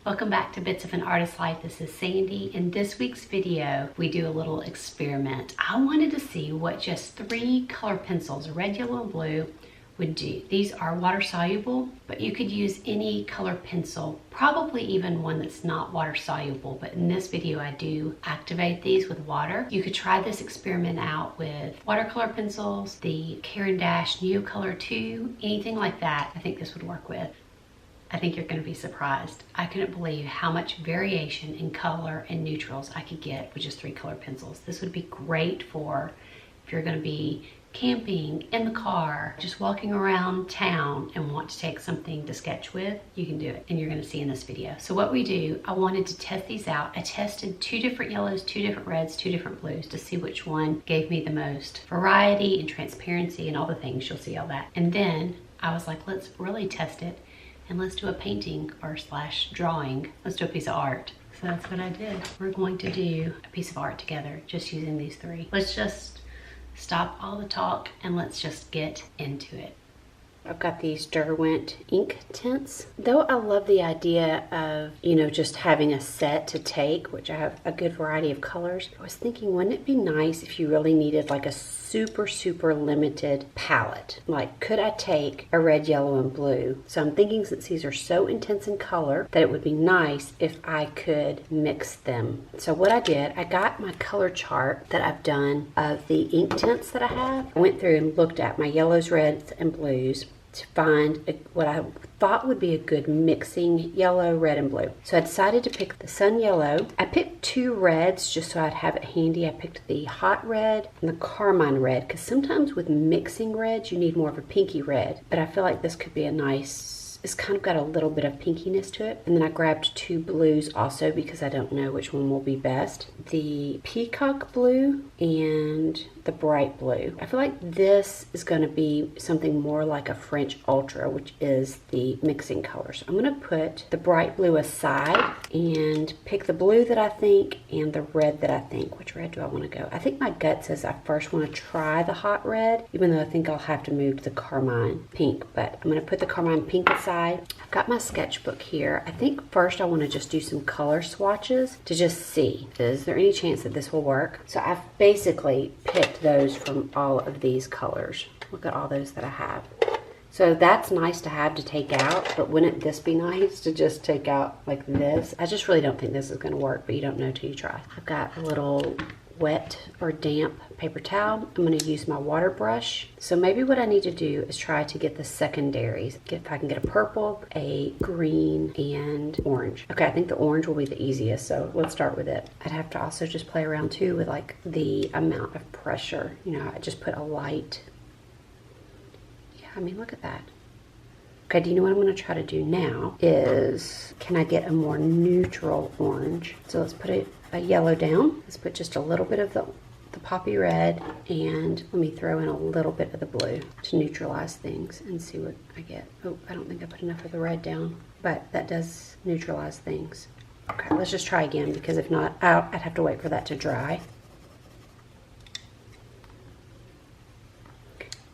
Welcome back to Bits of an Artist's Life. This is Sandy. In this week's video, we do a little experiment. I wanted to see what just 3 color pencils, red, yellow, and blue, would do. These are water soluble, but you could use any color pencil, probably even one that's not water soluble. But in this video, I do activate these with water. You could try this experiment out with watercolor pencils, the Caran d'Ache Neocolor 2, anything like that. I think this would work with. I think you're going to be surprised. I couldn't believe how much variation in color and neutrals I could get with just 3 color pencils. This would be great for if you're going to be camping, in the car, just walking around town and want to take something to sketch with. You can do it, and you're going to see in this video. So what we do, I wanted to test these out. I tested 2 different yellows, 2 different reds, 2 different blues to see which one gave me the most variety and transparency and all the things. You'll see all that. And then I was like, let's really test it. And let's do a painting or / drawing. Let's do a piece of art. So that's what I did. We're going to do a piece of art together, just using these 3. Let's just stop all the talk and let's just get into it. I've got these Derwent ink tints. Though I love the idea of, just having a set to take, which I have a good variety of colors, I was thinking, wouldn't it be nice if you really needed like a super limited palette? Like, could I take a red, yellow, and blue? So I'm thinking, since these are so intense in color, that it would be nice if I could mix them. So what I did, I got my color chart that I've done of the ink tints that I have. I went through and looked at my yellows, reds, and blues to find what I thought would be a good mixing yellow, red, and blue. So I decided to pick the Sun Yellow. I picked 2 reds just so I'd have it handy. I picked the Hot Red and the Carmine Red, because sometimes with mixing reds you need more of a pinky red, but I feel like this could be a nice, it's kind of got a little bit of pinkiness to it. And then I grabbed 2 blues also because I don't know which one will be best. The Peacock Blue and the Bright Blue. I feel like this is going to be something more like a French Ultra, which is the mixing color. So I'm going to put the Bright Blue aside and pick the blue that I think and the red that I think. Which red do I want to go? I think my gut says I first want to try the Hot Red, even though I think I'll have to move to the Carmine Pink. But I'm going to put the Carmine Pink aside. I've got my sketchbook here. I think first I want to just do some color swatches to just see, is there any chance that this will work? So I've basically picked those from all of these colors. Look at all those that I have. So that's nice to have to take out, but wouldn't this be nice to just take out like this? I just really don't think this is going to work, but you don't know till you try. I've got a little wet or damp paper towel. I'm going to use my water brush. So maybe what I need to do is try to get the secondaries. If I can get a purple, a green, and orange. Okay, I think the orange will be the easiest, so let's start with it. I'd have to also just play around too with like the amount of pressure. I just put a light. Yeah, I mean, look at that. Okay, do you know what I'm going to try to do now is, can I get a more neutral orange? So let's put a yellow down. Let's put just a little bit of the poppy red, and let me throw in a little bit of the blue to neutralize things and see what I get. Oh, I don't think I put enough of the red down, but that does neutralize things. Okay, let's just try again, because if not, I'd have to wait for that to dry.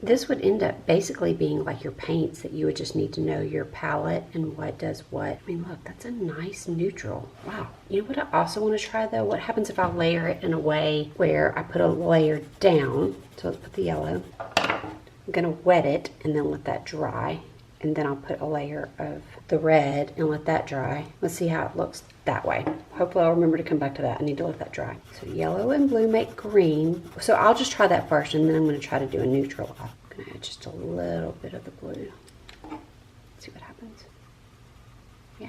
This would end up basically being like your paints, that you would just need to know your palette and what does what. I mean, look, that's a nice neutral. Wow. You know what I also want to try though? What happens if I layer it in a way where I put a layer down? So let's put the yellow. I'm going to wet it and then let that dry. And then I'll put a layer of the red and let that dry. Let's see how it looks that way. Hopefully I'll remember to come back to that. I need to let that dry. So yellow and blue make green. So I'll just try that first, and then I'm going to try to do a neutral. I'm going to add just a little bit of the blue. See what happens. Yeah,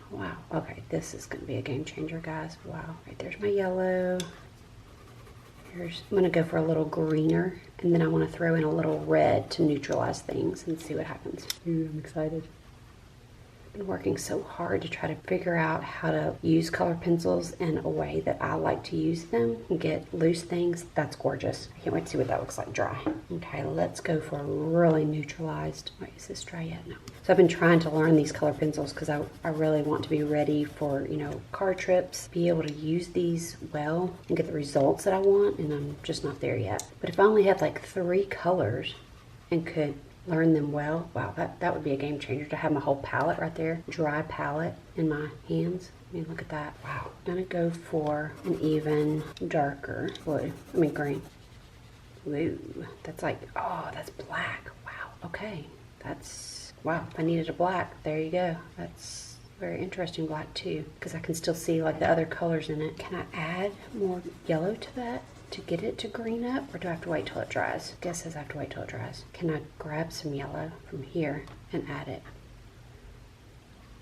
wow. Okay, this is going to be a game changer, guys. Wow. Right, there's my yellow. I'm going to go for a little greener, and then I want to throw in a little red to neutralize things and see what happens. Ooh, I'm excited. I've been working so hard to try to figure out how to use color pencils in a way that I like to use them and get loose things. That's gorgeous. I can't wait to see what that looks like dry. Okay, let's go for a really neutralized. Wait, is this dry yet? No. So I've been trying to learn these color pencils because I really want to be ready for, car trips, be able to use these well and get the results that I want, and I'm just not there yet. But if I only had like 3 colors and could learn them well. Wow, that would be a game changer to have my whole palette right there, dry palette in my hands. I mean, look at that. Wow. I'm gonna go for an even darker blue. I mean, green. Ooh, that's like, oh, that's black. Wow, okay. That's, wow, if I needed a black, there you go. That's very interesting black too, because I can still see like the other colors in it. Can I add more yellow to that to get it to green up, or do I have to wait till it dries? I guess I have to wait till it dries. Can I grab some yellow from here and add it?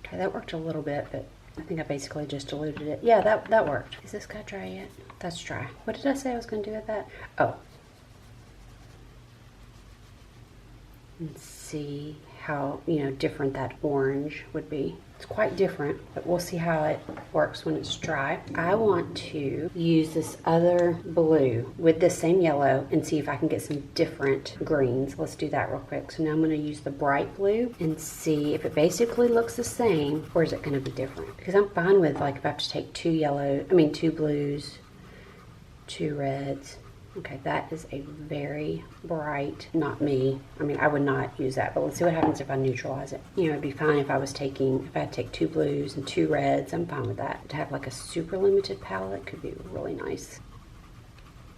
Okay, that worked a little bit, but I think I basically just diluted it. Yeah, that worked. Is this guy dry yet? That's dry. What did I say I was gonna do with that? Oh. And see how, you know, different that orange would be. It's quite different, but we'll see how it works when it's dry. I want to use this other blue with this same yellow and see if I can get some different greens. Let's do that real quick. So now I'm going to use the bright blue and see if it basically looks the same, or is it going to be different? Because I'm fine with, like, if I have to take two blues, 2 reds. Okay, that is a very bright, not me. I mean, I would not use that, but let's see what happens if I neutralize it. You know, it'd be fine if I had to take 2 blues and 2 reds. I'm fine with that. To have like a super limited palette could be really nice.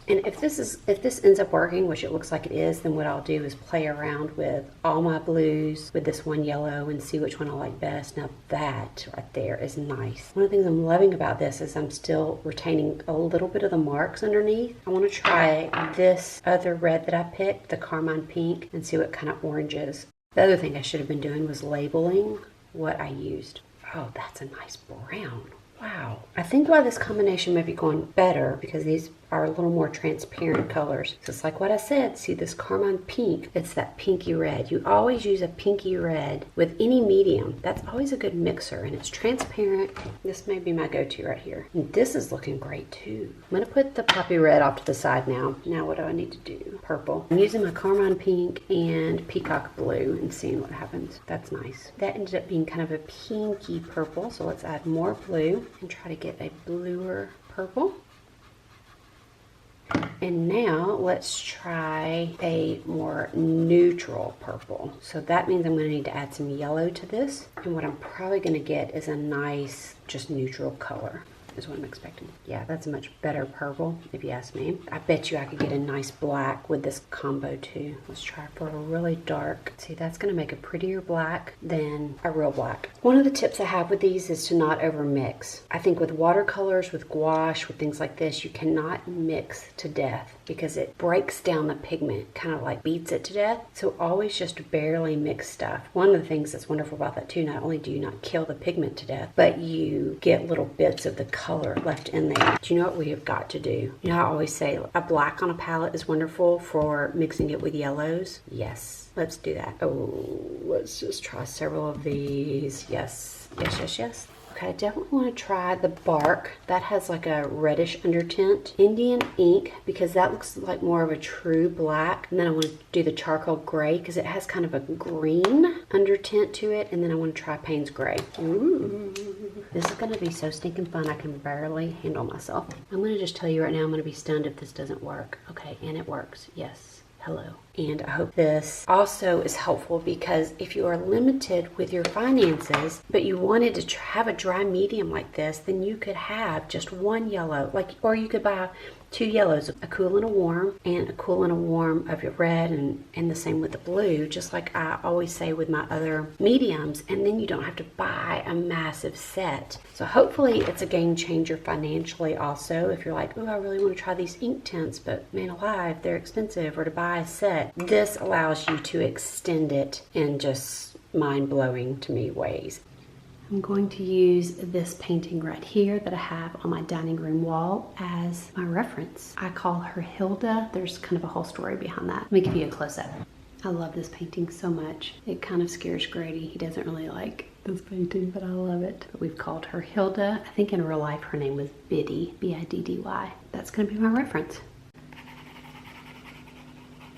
And if this ends up working, which it looks like it is, then what I'll do is play around with all my blues with this one yellow and see which one I like best. Now that right there is nice. One of the things I'm loving about this is I'm still retaining a little bit of the marks underneath. I want to try this other red that I picked, the Carmine Pink, and see what kind of orange is. The other thing I should have been doing was labeling what I used. Oh, that's a nice brown. Wow. I think why this combination may be going better because these are a little more transparent colors. So it's like what I said, see this Carmine Pink, it's that pinky red. You always use a pinky red with any medium. That's always a good mixer, and it's transparent. This may be my go-to right here. And this is looking great too. I'm gonna put the poppy red off to the side now. Now what do I need to do? Purple. I'm using my Carmine Pink and Peacock Blue and seeing what happens. That's nice. That ended up being kind of a pinky purple, so let's add more blue and try to get a bluer purple. And now let's try a more neutral purple. So that means I'm going to need to add some yellow to this. And what I'm probably going to get is a nice, just neutral color. Is what I'm expecting. Yeah, that's a much better purple, if you ask me. I bet you I could get a nice black with this combo too. Let's try for a really dark. See, that's gonna make a prettier black than a real black. One of the tips I have with these is to not over mix. I think with watercolors, with gouache, with things like this, you cannot mix to death because it breaks down the pigment, kind of like beats it to death. So always just barely mix stuff. One of the things that's wonderful about that too, not only do you not kill the pigment to death, but you get little bits of the color left in there. Do you know what we have got to do? You know, I always say a black on a palette is wonderful for mixing it with yellows. Yes, let's do that. Oh, let's just try several of these. Yes, yes, yes, yes. Okay, I definitely want to try the bark. That has like a reddish undertint. Indian ink, because that looks like more of a true black. And then I want to do the charcoal gray because it has kind of a green undertint to it. And then I want to try Payne's gray. Ooh. This is going to be so stinking fun. I can barely handle myself. I'm going to just tell you right now, I'm going to be stunned if this doesn't work. Okay, and it works. Yes. Hello. And I hope this also is helpful because if you are limited with your finances, but you wanted to have a dry medium like this, then you could have just one yellow, or you could buy 2 yellows, a cool and a warm, and a cool and a warm of your red, and the same with the blue, just like I always say with my other mediums, and then you don't have to buy a massive set. So hopefully it's a game changer financially also, if you're like, oh, I really want to try these ink tints, but man alive, they're expensive, or to buy a set. This allows you to extend it in just mind-blowing to me ways. I'm going to use this painting right here that I have on my dining room wall as my reference. I call her Hilda. There's kind of a whole story behind that. Let me give you a close-up. I love this painting so much. It kind of scares Grady. He doesn't really like this painting, but I love it. But we've called her Hilda. I think in real life her name was Biddy, B-I-D-D-Y. That's gonna be my reference.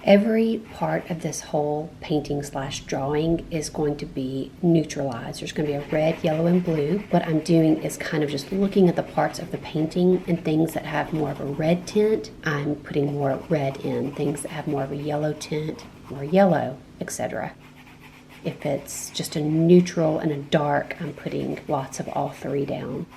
Every part of this whole painting / drawing is going to be neutralized. There's going to be a red, yellow, and blue. What I'm doing is kind of just looking at the parts of the painting and things that have more of a red tint, I'm putting more red in. Things that have more of a yellow tint, more yellow. etc. If it's just a neutral and a dark, I'm putting lots of all three down.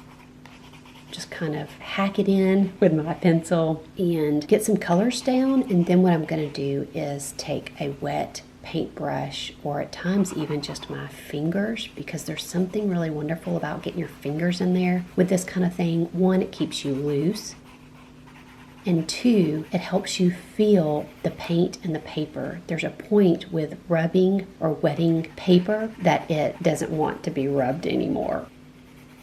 Just kind of hack it in with my pencil and get some colors down. And then what I'm going to do is take a wet paintbrush, or at times even just my fingers, because there's something really wonderful about getting your fingers in there with this kind of thing. One, it keeps you loose. And two, it helps you feel the paint and the paper. There's a point with rubbing or wetting paper that it doesn't want to be rubbed anymore.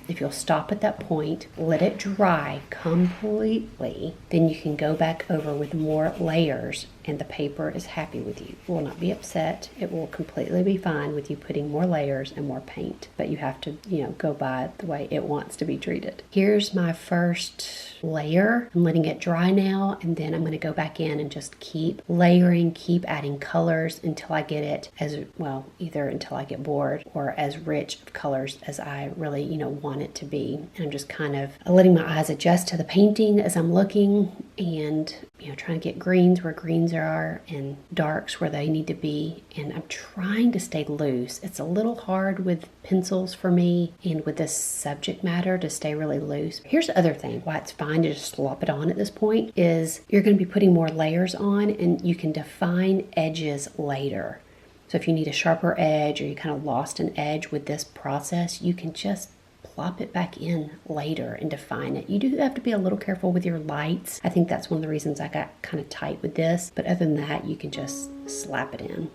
If you'll stop at that point, let it dry completely, then you can go back over with more layers and the paper is happy with you. It will not be upset. It will completely be fine with you putting more layers and more paint. But you have to, go by it the way it wants to be treated. Here's my first layer. I'm letting it dry now, and then I'm going to go back in and just keep layering, keep adding colors until I get it either until I get bored or as rich of colors as I really, want it to be. And I'm just kind of letting my eyes adjust to the painting as I'm looking and, trying to get greens where greens are and darks where they need to be. And I'm trying to stay loose. It's a little hard with pencils for me and with this subject matter to stay really loose. Here's the other thing why it's fine to just slop it on at this point is you're going to be putting more layers on, and you can define edges later. So if you need a sharper edge or you kind of lost an edge with this process, you can just plop it back in later and define it. You do have to be a little careful with your lights. I think that's one of the reasons I got kind of tight with this. But other than that, you can just slap it in.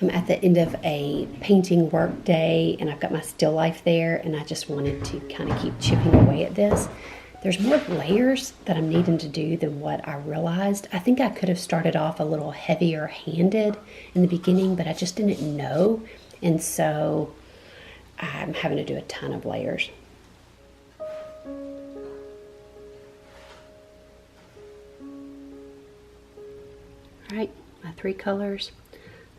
I'm at the end of a painting work day and I've got my still life there, and I just wanted to kind of keep chipping away at this. There's more layers that I'm needing to do than what I realized. I think I could have started off a little heavier handed in the beginning, but I just didn't know. And so I'm having to do a ton of layers. All right, my three colors.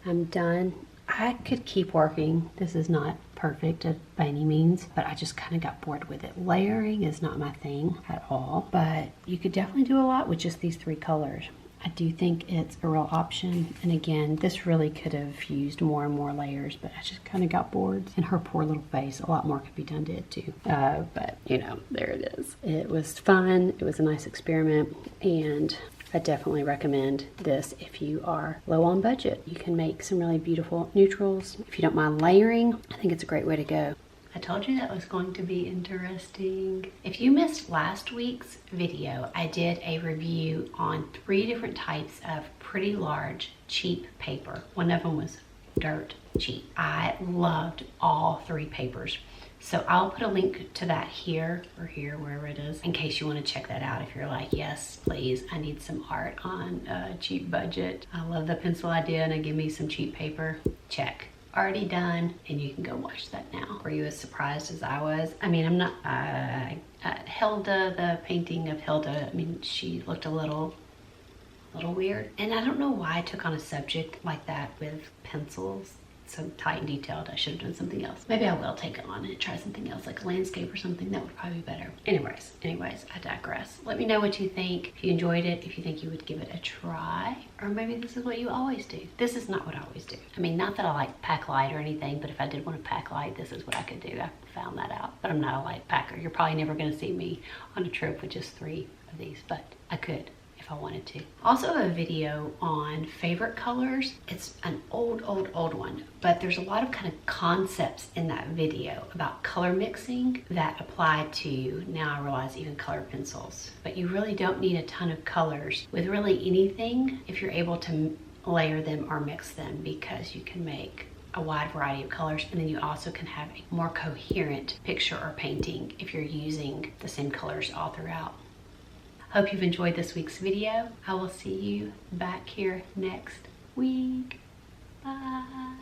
I'm done. I could keep working. This is not perfect by any means, but I just kind of got bored with it. Layering is not my thing at all, but you could definitely do a lot with just these three colors. I do think it's a real option. And again, this really could have used more and more layers, but I just kind of got bored. And her poor little face, a lot more could be done to it too. But there it is. It was fun. It was a nice experiment, and I definitely recommend this if you are low on budget. You can make some really beautiful neutrals. If you don't mind layering, I think it's a great way to go. I told you that was going to be interesting. If you missed last week's video, I did a review on 3 different types of pretty large, cheap paper. One of them was dirt cheap. I loved all 3 papers. So I'll put a link to that here or here, wherever it is, in case you want to check that out. If you're like, yes, please, I need some art on a cheap budget. I love the pencil idea and give me some cheap paper. Check. Already done, and you can go watch that now. Were you as surprised as I was? I mean, I'm not, Hilda, the painting of Hilda, I mean, she looked a little weird. And I don't know why I took on a subject like that with pencils. So tight and detailed. I should have done something else. Maybe I will take it on and try something else, like a landscape or something. That would probably be better. Anyways, I digress. Let me know what you think. If you enjoyed it, if you think you would give it a try, or maybe this is what you always do. This is not what I always do. I mean, not that I like pack light or anything, but if I did want to pack light, this is what I could do. I found that out, but I'm not a light packer. You're probably never going to see me on a trip with just 3 of these, but I could if I wanted to. Also a video on favorite colors. It's an old one, but there's a lot of kind of concepts in that video about color mixing that apply to, now I realize, even color pencils. But you really don't need a ton of colors with really anything if you're able to layer them or mix them, because you can make a wide variety of colors, and then you also can have a more coherent picture or painting if you're using the same colors all throughout. Hope you've enjoyed this week's video. I will see you back here next week. Bye.